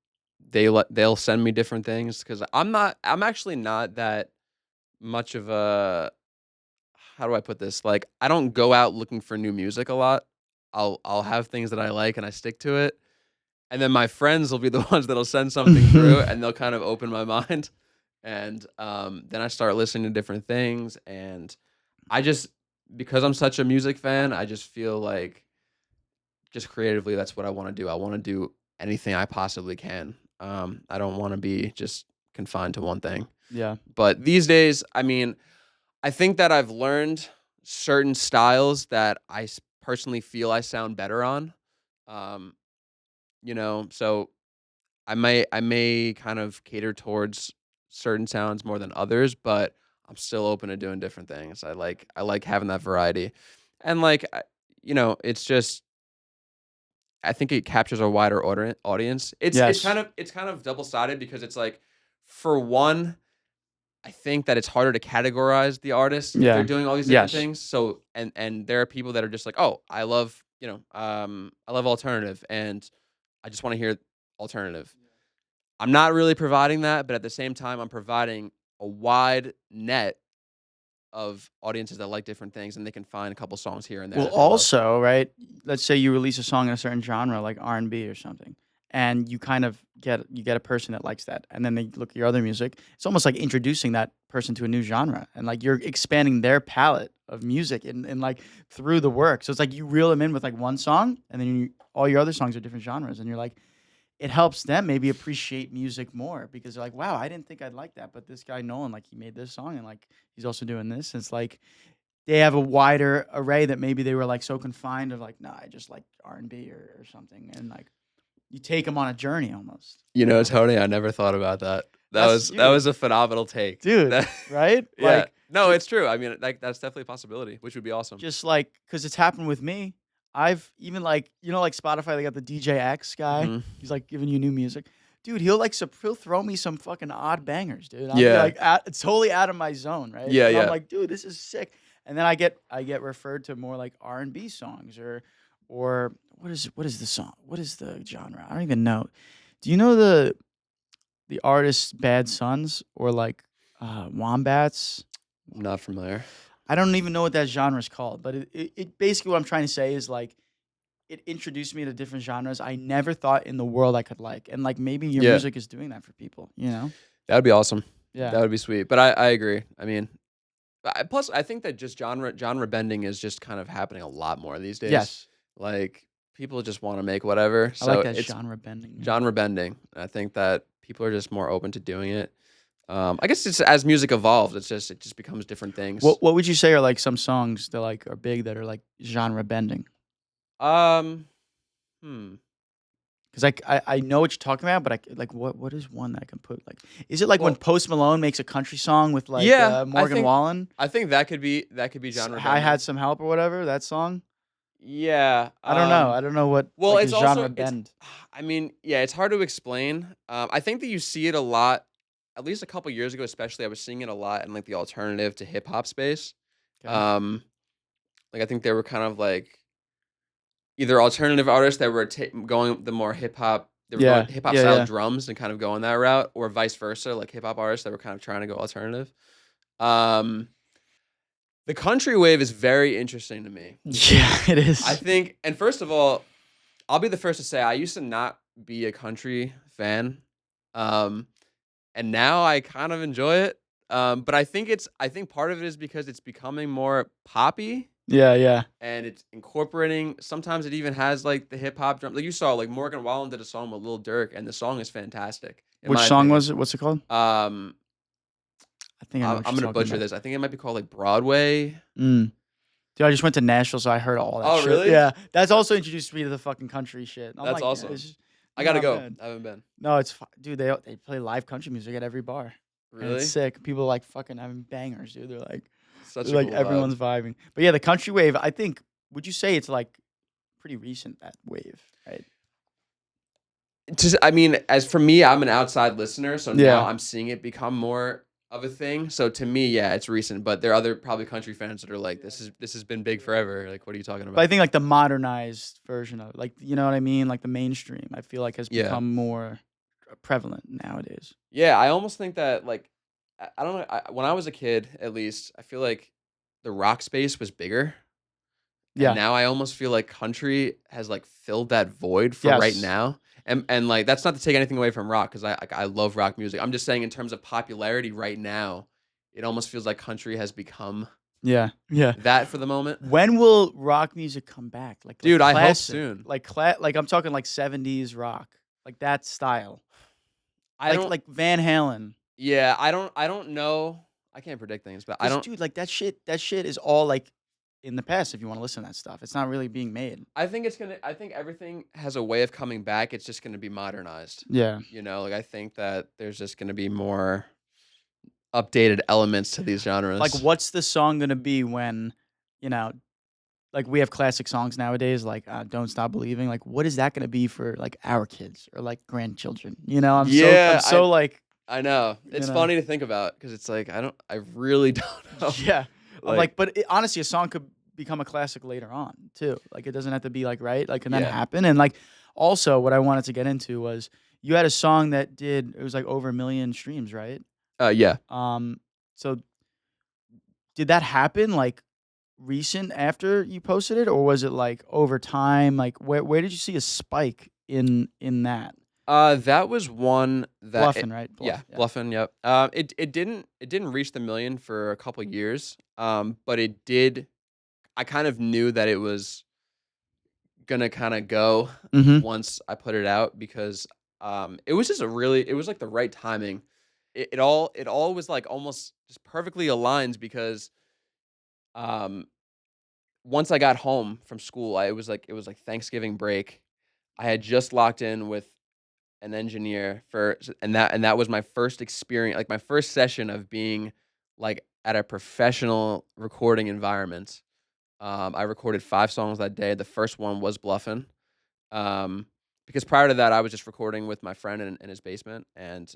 they'll send me different things because 'cause I'm actually not that much of a how do I put this? Like, I don't go out looking for new music a lot. I'll have things that I like and I stick to it, and then my friends will be the ones that'll send something through, and they'll kind of open my mind, and, then I start listening to different things, and I just because I'm such a music fan, I just feel like just creatively, that's what I wanna do. I wanna do anything I possibly can. I don't wanna be just confined to one thing. Yeah. But these days, I mean, I think that I've learned certain styles that personally feel I sound better on. Um, so I may kind of cater towards certain sounds more than others, but I'm still open to doing different things. I like having that variety, and it's just I think it captures a wider audience. It's kind Yes. of it's kind of double sided because it's like for one I think that it's harder to categorize the artists if they're Yeah. doing all these different Yes. things. So and there are people that are just like, "Oh, I love, I love alternative and I just want to hear alternative." I'm not really providing that, but at the same time I'm providing a wide net of audiences that like different things and they can find a couple songs here and there Well, that they love. also, right? Let's say you release a song in a certain genre, like R&B or something, and you kind of get a person that likes that, and then they look at your other music. It's almost like introducing that person to a new genre, and like you're expanding their palette of music and like through the work. So it's like you reel them in with like one song, and then all your other songs are different genres, and you're like, it helps them maybe appreciate music more because they're like, wow, I didn't think I'd like that, but this guy Nolan, like he made this song, and like he's also doing this. And it's like they have a wider array that maybe they were like so confined of like, nah, I just like R&B or something, and like you take them on a journey almost, You you know, know? Tony, I never thought about that. That That's was that dude, was a phenomenal take. dude, That right? yeah. Like No, it's true. I mean, like that's definitely a possibility, which would be awesome. just like because it's happened with me. I've even like like Spotify, they got the DJ X guy. Mhm. He's like giving you new music. Dude, he'll throw me some fucking odd bangers, dude. I'll be Yeah. like totally out of my zone, right? Yeah, And I'm yeah. like, dude, this is sick. And then I get referred to more like R&B songs or what is the song? What is the genre? I don't even know. Do you know the artist Bad Sons or like Wombats? I'm not familiar. I don't even know what that genre is called, but it basically what I'm trying to say is like it introduced me to different genres I never thought in the world I could like, and like maybe your Yeah. music is doing that for people, you know? That would be awesome. Yeah. That would be sweet. But I agree. I mean, plus I think that just genre bending is just kind of happening a lot more these days. Yes, Like people just want to make whatever. I like So that it's genre bending. Yeah. genre bending. I think that people are just more open to doing it. I guess it's as music evolves, it just becomes different things. What would you say are like some songs that like are big that are like genre bending? Um, hmm. Because I know what you're talking about, but like what is one that I can put like? Is it like when Well, Post Malone makes a country song with like yeah, Morgan Wallen? I think that could be genre I bending. had some help or whatever that song. Yeah. I don't know. I don't know what Well, like it's is also genre it's bend. I mean, yeah, it's hard to explain. I think that you see it a lot, at least a couple years ago, especially. I was seeing it a lot in like the alternative to hip hop space. Okay. Um, like I think they were kind of like either alternative artists that were going the more hip hop. They were going Yeah. hip hop Yeah. style Yeah. drums and kind of going that route, or vice versa, like hip hop artists that were kind of trying to go alternative. Um, The country wave is very interesting to me Yeah, because it I is. think, and first of all, I'll be the first to say I used to not be a country fan, um, and now I kind of enjoy it. But I think part of it is because it's becoming more poppy Yeah, yeah. and it's incorporating. Sometimes it even has like the hip hop drum. Like you saw, like Morgan Wallen did a song with Lil Durk, and the song is fantastic in Which my song opinion. was it? What's it called? Um, I think I know what I'm you're gonna talking butcher about. this. I think it might be called like Broadway. Mm. Dude, I just went to Nashville, so I heard all that Oh, shit. really? Yeah, that's That's also introduced me to the fucking country shit. I'm that's like, yeah, awesome. I it's gotta not go. bad. I haven't been. No, dude. They play live country music at every bar, and it's Really? sick. People like fucking having bangers, dude. Such a cool vibe. Everyone's vibing. But yeah, the country wave. I think. Would you say it's like pretty recent that wave, right? Just, I mean, as for me, I'm an outside listener, so now Yeah. I'm seeing it become more of a thing. So to me, yeah, it's recent. But there are other probably country fans that are like, this has been big forever. Like, what are you talking But I about? think like the modernized version of it, like you know what I mean, like the mainstream. I feel like has Yeah, become more prevalent nowadays. yeah. I almost think that like, I don't know. When I was a kid, at least, I feel like the rock space was bigger. And Yeah. now I almost feel like country has, like, filled that void for right Yes. now, and, like, that's not to take anything away from rock because I love rock music. I'm just saying in terms of popularity right now, it almost feels like country has become Yeah. Yeah. that for the moment. When will rock music come back? Like Dude, I hope classic, soon. like I'm talking like 70s rock, like that style, I don't like Van Halen. Yeah, I don't know. I can't predict things, but I Cause don't dude, like that shit is all like in the past. If you want to listen to that stuff, it's not really being made. I think everything has a way of coming back, it's just gonna be modernized. Yeah. You know, like, I think that there's just gonna be more updated elements to these Like, genres. what's the song gonna be when, you know, like we have classic songs nowadays, like "Don't Stop Believing." Like, what is that gonna be for like our kids or like grandchildren? You know, I'm Yeah, so like, I know. you It's know, funny to think about because it's like I really don't know. yeah. I'm Like, like, but honestly, a song could become a classic later on too. Like, it doesn't have to be like right. Like, can that yeah, happen? And like, also, what I wanted to get into was you had a song that did it was like over 1 million streams, right? yeah. Um, so did that happen like recent after you posted it, or was it like over time? Like, where did you see a spike in that? That was one that Bluffing, right? yeah, Bluff, yeah. bluffing. Yep. It didn't reach the million for a couple years. But it did. I kind of knew that it was gonna kind of go Mhm. once I put it out because it was just it was like the right timing. It all was like almost just perfectly aligned because um once I got home from school, it was like Thanksgiving break. I had just locked in with an engineer and that was my first experience, like my first session of being like at a professional recording environment. I recorded 5 songs that day. The first one was Bluffin'. Because prior to that, I was just recording with my friend in his basement and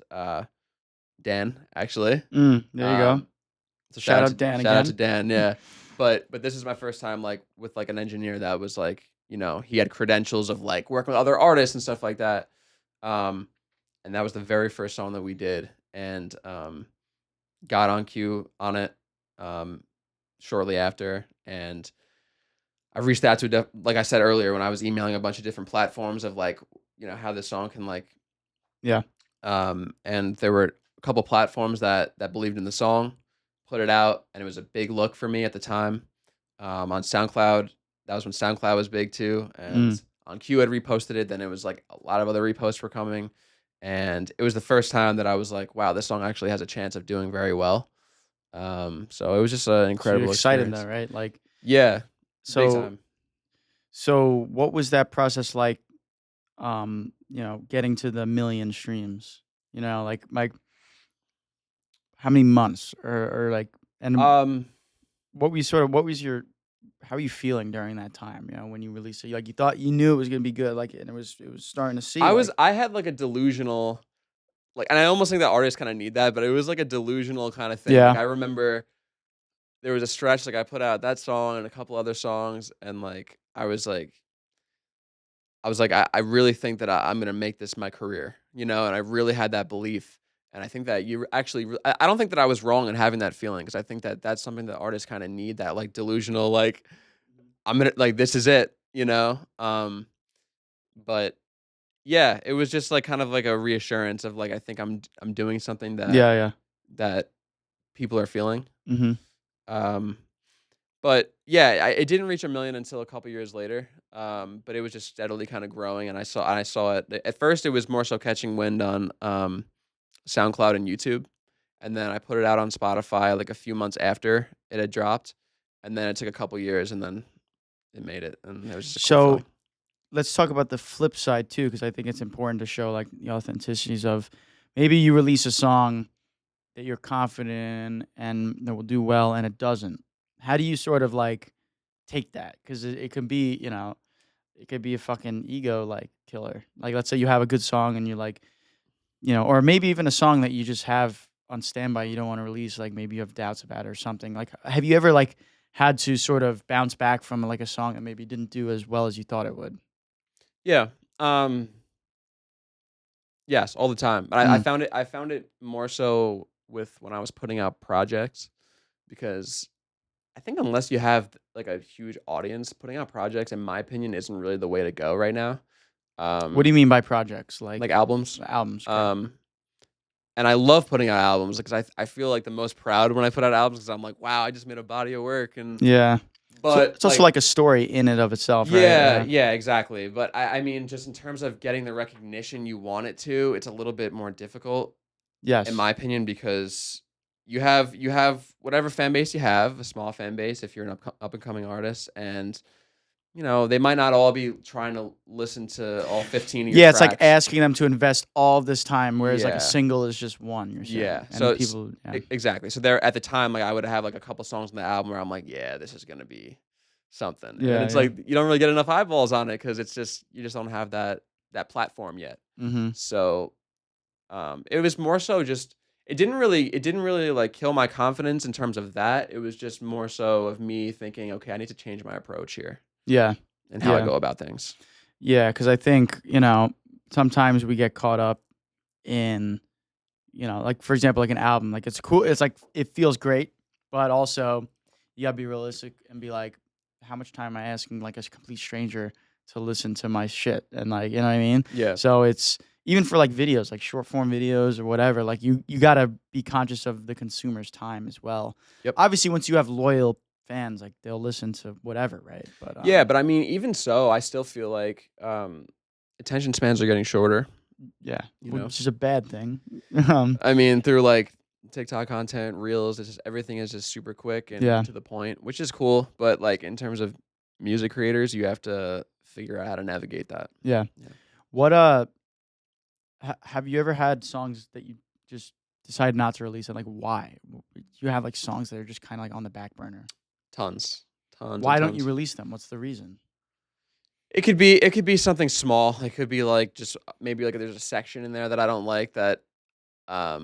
Dan actually. There you go. Um, so Shout out Dan shout out to again. Dan, yeah. But this is my first time, like, with, like, an engineer that was, like, he had credentials of, like, working with other artists and stuff like that. Um, and that was the very first song that we did, and, got on cue on it, um, shortly after, and I reached out to like I said earlier when I was emailing a bunch of different platforms of, like, how this song can, like, Yeah. and there were a couple platforms that believed in the song, put it out, and it was a big look for me at the time. On SoundCloud, that was when SoundCloud was big too, and Mm. on Q had reposted it. Then it was like a lot of other reposts were coming, and it was the first time that I was like, "Wow, this song actually has a chance of doing very well." So it was just an So you're incredible excited though, experience. right? Like, Yeah, big so time. what was that process like? Getting to the million streams. Like how many months or like and Um, what was your how are you feeling during that time? When you released it, like you thought you knew it was gonna be good, like, and it was starting to see like, I had like a delusional, like, and I almost think that artists kind of need that, but it was like a delusional kind of thing. Like, yeah, I remember there was a stretch, like, I put out that song and a couple other songs, and, like, I was like, I really think that I'm gonna make this my career, and I really had that belief, And I think that you actually I don't think that I was wrong in having that feeling, because I think that that's something that artists kinda need, that, like, delusional, like, "I'm gonna like, this is it," you know? But yeah, it was just, like, kind of like a reassurance of, like, I think I'm doing something Yeah, yeah. that people are feeling. Mhm. Um, but yeah, it didn't reach 1,000,000 until a couple years later, but it was just steadily kinda growing, and I saw it at first, it was more so catching wind on, SoundCloud and YouTube, and then I put it out on Spotify, like, a few months after it had dropped, and then it took a couple years, and then it made it, and it was just a cool So feeling. let's talk about the flip side too, because I think it's important to show like the authenticities of maybe you release a song that you're confident in and that will do well and it doesn't. How do you sort of like take that? Because it can be, it could be a fucking ego like killer. Like let's say you have a good song and you're like, or maybe even a song that you just have on standby you don't want to release, like maybe you have doubts about it or something. Like have you ever like had to sort of bounce back from like a song that maybe didn't do as well as you thought it would? Yeah, yes, all the time, but Mm. I found it more so with when I was putting out projects, because I think unless you have, like, a huge audience, putting out projects, in my opinion, isn't really the way to go right now. What do Um, you mean by projects? like, Like albums. albums, okay. Um, and I love putting out albums, because I feel, like, the most proud when I put out albums, because 'cause I'm like, "Wow, I just made a body of work," and Yeah. So but, it's also like like a story in and of itself, right? yeah, Yeah. yeah, exactly, but I mean, just in terms of getting the recognition you want it to, it's a little bit more difficult, in Yes. my opinion, because you have whatever fan base you have, a small fan base if you're an up and coming artist, and they might not all be trying to listen to all 15 of your Yeah, it's like tracks. asking them to invest all of this time, whereas like a Yeah. single is just one, you're Yeah. saying. So And it's people, yeah. exactly. So there at the time, like, I would have like a couple songs on the album where I'm like, yeah, this is gonna be something. And then Yeah, it's yeah. like you don't really get enough eyeballs on it, because it's just you just don't have that platform yet. Mhm. So it was more so just it didn't really like kill my confidence in terms of that. It was just more so of me thinking, okay, I need to change my approach here Yeah. and how I Yeah. go about things. Yeah, because I think, sometimes we get caught up in, like for example, like an album. Like it's cool. It's like it feels great, but also you gotta be realistic and be like, how much time am I asking like a complete stranger to listen to my shit? And like, you know what I mean? Yeah. So it's even for like videos, like short form videos or whatever, like you gotta be conscious of the consumer's time as well. Yep. Obviously, once you have loyal fans, like they'll listen to whatever, right? But Yeah, but I mean, even so, I still feel like attention spans are getting shorter. yeah, You know, which is a bad thing. um, I mean, through like TikTok content, reels, it's just everything is just super quick and yeah, to the point, which is cool. But like in terms of music creators, you have to figure out how to navigate that. yeah. Yeah. What have you ever had songs that you just decided not to release and like why? Do you have like songs that are just kind of like on the back burner? Tons, tons and Why don't you tons. release them? What's the reason? It could be something small. It could be like just maybe like there's a section in there that I don't like, that I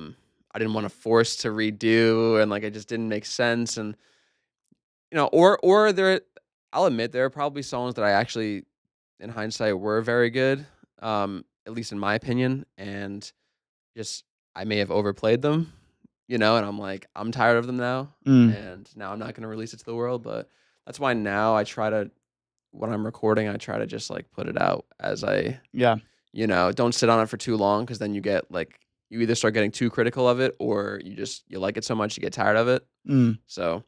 didn't want to force to redo, and like it just didn't make sense, and or there I'll admit there are probably songs that I actually in hindsight were very good, at least in my opinion, and just I may have overplayed them, and I'm like, I'm tired of them now, Mm, and now I'm not going to release it to the world, but that's why now I try to when I'm recording, I try to just like put it out as yeah. don't sit on it for too long, because then you get like you either start getting too critical of it, or you like it so much you get tired of it. Mm, So,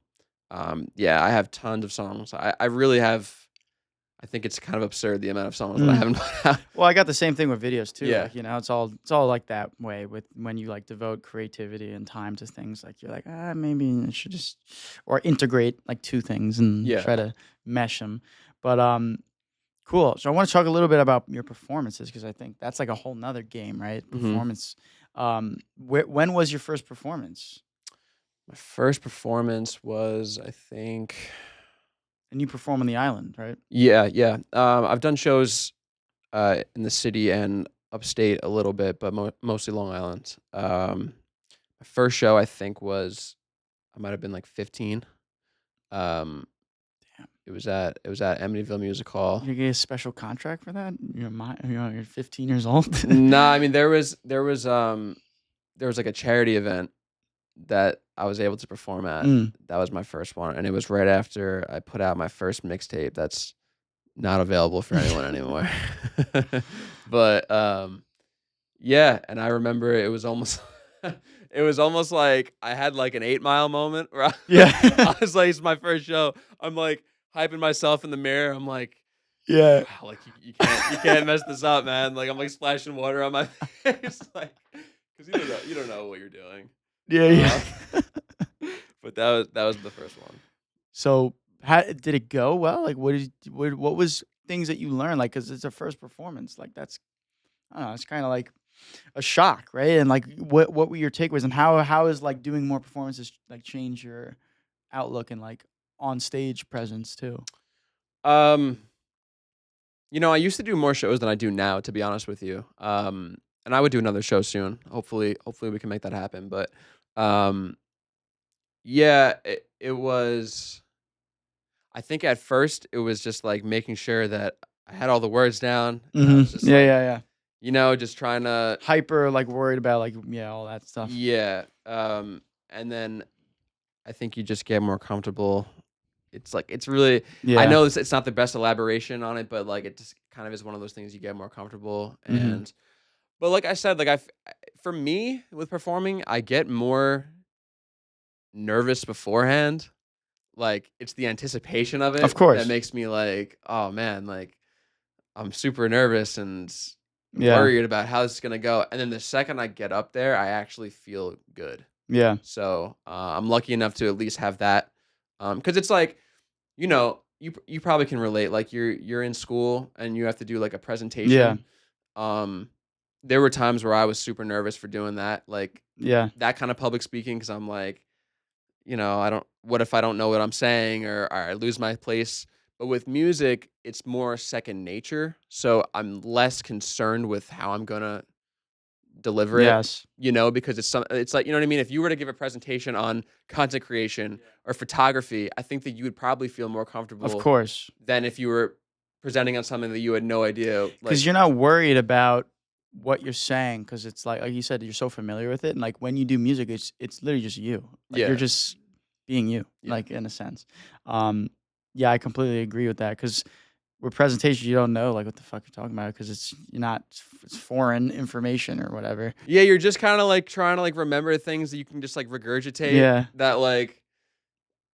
yeah, I have tons of songs. I really have. I think it's kind of absurd the amount of songs that I mm. haven't put out. Well, I got the same thing with videos too. Yeah, Like, it's all like that way with when you like devote creativity and time to things. Like you're like, maybe I should just or integrate like two things and yeah. try to mesh them. But cool. So I want to talk a little bit about your performances because I think that's like a whole nother game, right? Hmm. Performance. When was your first performance? My first performance was, I think, And you perform on the island, right? yeah, yeah. I've done shows in the city and upstate a little bit, but mostly Long Island. My first show I think was I might have been like 15. Um, Damn. it was at Amityville Music Hall. You get a special contract for that? You're 15 years old. No, I mean there was. there was like a charity event that I was able to perform at. Mm. That was my first one, and it was right after I put out my first mixtape that's not available for anyone anymore. But, yeah, and I remember it was almost it was almost like I had, like, an 8 Mile moment where Yeah. I was like, "It's my first show." I'm, like, hyping myself in the mirror. I'm like, Yeah. "Wow, like, you can't mess this up, man." Like, I'm, like, splashing water on my face, like, 'cause you don't know what you're doing. Yeah, Uh, yeah. but that was the first one. So, how did it go well? Like, what was things that you learned? Like, because it's a first performance. Like, that's I don't know. It's kind of like a shock, right? And like, what were your takeaways, and how is like doing more performances like change your outlook and like on stage presence too? Um, I used to do more shows than I do now, to be honest with you. And I would do another show soon. Hopefully we can make that happen. But um, yeah, it was. I think at first it was just like making sure that I had all the words down, and I was just Yeah, like, yeah, yeah. just trying to, Hyper like worried about like yeah all that stuff. yeah. And then I think you just get more comfortable. It's like it's really. I Yeah. know it's not the best elaboration on it, but like it just kind of is one of those things you get more comfortable. Hmm. And but like I said, like for me with performing, I get more nervous beforehand. Like it's the anticipation of Of it that course. makes me like, oh man, like I'm super nervous and Yeah. worried about how this is gonna go. And then the second I get up there, I actually feel good. Yeah. So I'm lucky enough to at least have that. Because it's like, you probably can relate. Like you're in school and you have to do like a Yeah. presentation. Um, there were times where I was super nervous for doing that, like Yeah. that kind of public speaking, because I'm like, I don't. What if I don't know what I'm saying or I lose my place? But with music, it's more second nature, so I'm less concerned with how I'm gonna deliver it. Yes. Because it's like, you know what I mean? If you were to give a presentation on content creation or photography, I think that you would probably feel more Of comfortable course. than if you were presenting on something that you had no idea, Because like. you're not worried about what you're saying, because it's like you said, you're so familiar with it, and like when you do music, it's literally just you. Like you're Yeah, just being you, yeah. like in a sense. Um, yeah, I completely agree with that. Because with presentations, you don't know like what the fuck you're talking about, because you're not it's foreign information or whatever. Yeah, you're just kinda, like, trying to, like, remember things that you can just, like, regurgitate Yeah, that, like,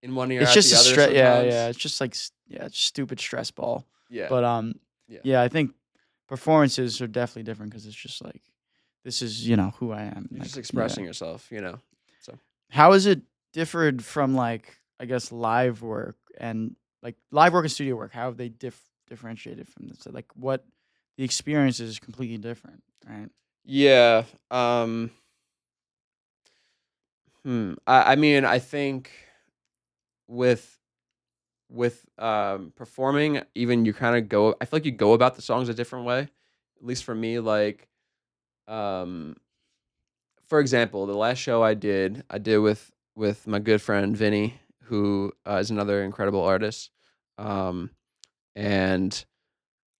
in one ear it's out just the a other stress. Yeah, yeah, sometimes. it's just like yeah, it's stupid stress ball. Yeah, But yeah. yeah, I think performances are definitely different, because it's just like this is who I am. You're Like just yeah. expressing yourself. So, How is it differed from like I guess live work and like live work and studio work? How have they differentiated from this? So, like what the experience is completely different, right? yeah, I mean, I think with performing, even you kinda go I feel like you go about the songs a different way, at least for me, like, um, for example, the last show I did with my good friend Vinny, who, is another incredible artist, um, and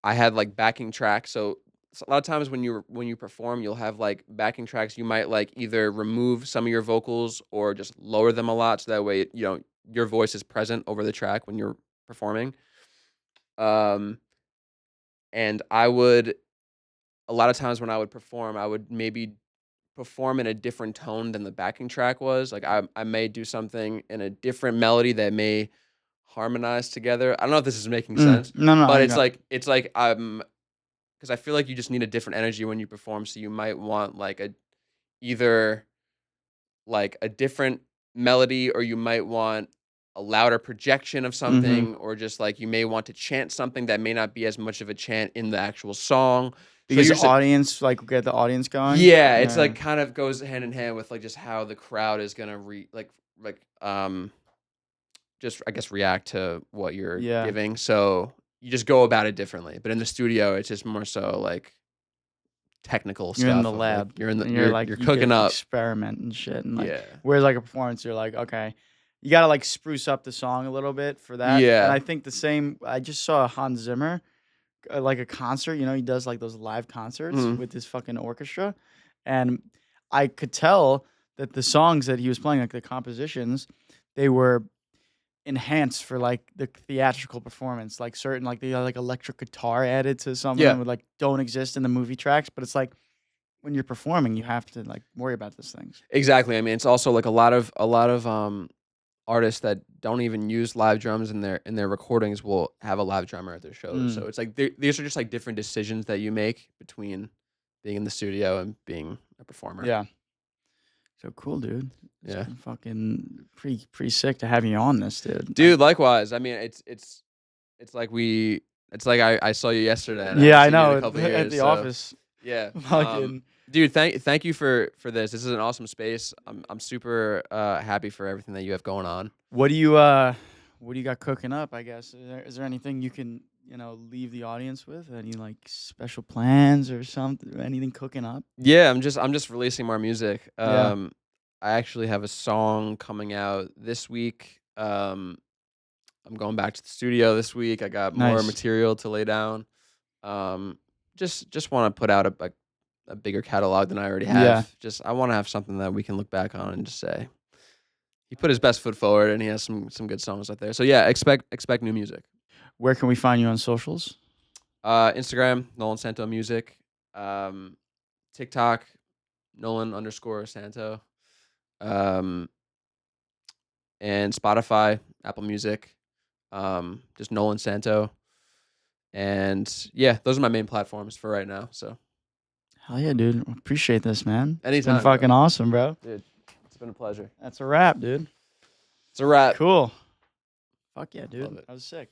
I had, like, backing tracks. So a lot of times when you perform, you'll have, like, backing tracks. You might, like, either remove some of your vocals or just lower them a lot so that way, your voice is present over the track when you're performing. Um, and I would a lot of times when I would perform, I would maybe perform in a different tone than the backing track was. Like, I may do something in a different melody that may harmonize together. I don't know if this is making sense, No, no, but I it's got. like because I feel like you just need a different energy when you perform, so you might want, like, either, like, a different melody, or you might want a louder projection of Mm-hmm. something, or just, like, you may want to chant something that may not be as much of a chant in the actual song. So Because you're the just audience like get the audience going. yeah, it's, Yeah, like, kind of goes hand in hand with, like, just how the crowd is gonna just, I guess, react to what you're yeah. giving, so you just go about it differently. But in the studio, it's just more so, like, technical You're in the stuff of, like, lab you're in the and you're you're like you're you get cooking to up. experiment and shit, and like Yeah. whereas like a performance, you're like okay, you gotta like spruce up the song a little bit for that. And Yeah. I think the same. I just saw Hans Zimmer like a concert. He does like those live concerts Mhm. with his fucking orchestra, and I could tell that the songs that he was playing, like the compositions, they were enhanced for like the theatrical performance. Like certain, like they had like electric guitar added to some of Yeah, them, would like don't exist in the movie tracks. But it's like when you're performing, you have to like worry about those things. exactly. I mean, it's also like a lot of artists that don't even use live drums in their recordings will have a live drummer at their shows. Mm, So it's like these are just like different decisions that you make between being in the studio and being a performer. yeah. So cool, dude. It's Yeah. been fucking pretty sick to have you on this, dude. Dude, likewise. I mean, it's like it's like I saw you yesterday and I Yeah, haven't I seen you in a know couple at years. the So office. yeah. Fucking Dude, thank you for this. This is an awesome space. I'm super happy for everything that you have going on. what do you got cooking up? I guess is there anything you can leave the audience with? Any like special plans or something? Anything cooking up? Yeah, I'm just releasing more music. Yeah, I actually have a song coming out this week. I'm going back to the studio this week. I got more nice. material to lay down. Um, just want to put out a bigger catalog than I already Yeah. have. Just I want to have something that we can look back on and just say he put his best foot forward and he has some good songs out there. So yeah, expect new music. Where can we find you on socials? Instagram, Nolan Santo Music. Um, TikTok, Nolan_Santo. Um, and Spotify, Apple Music, just Nolan Santo. And yeah, those are my main platforms for right now. So Hell yeah, dude. Appreciate this, man. It's been anytime, bro. fucking awesome, bro. Dude, it's been a pleasure. That's a wrap, dude. It's a wrap. Cool. Fuck yeah, dude. Love it. That was sick.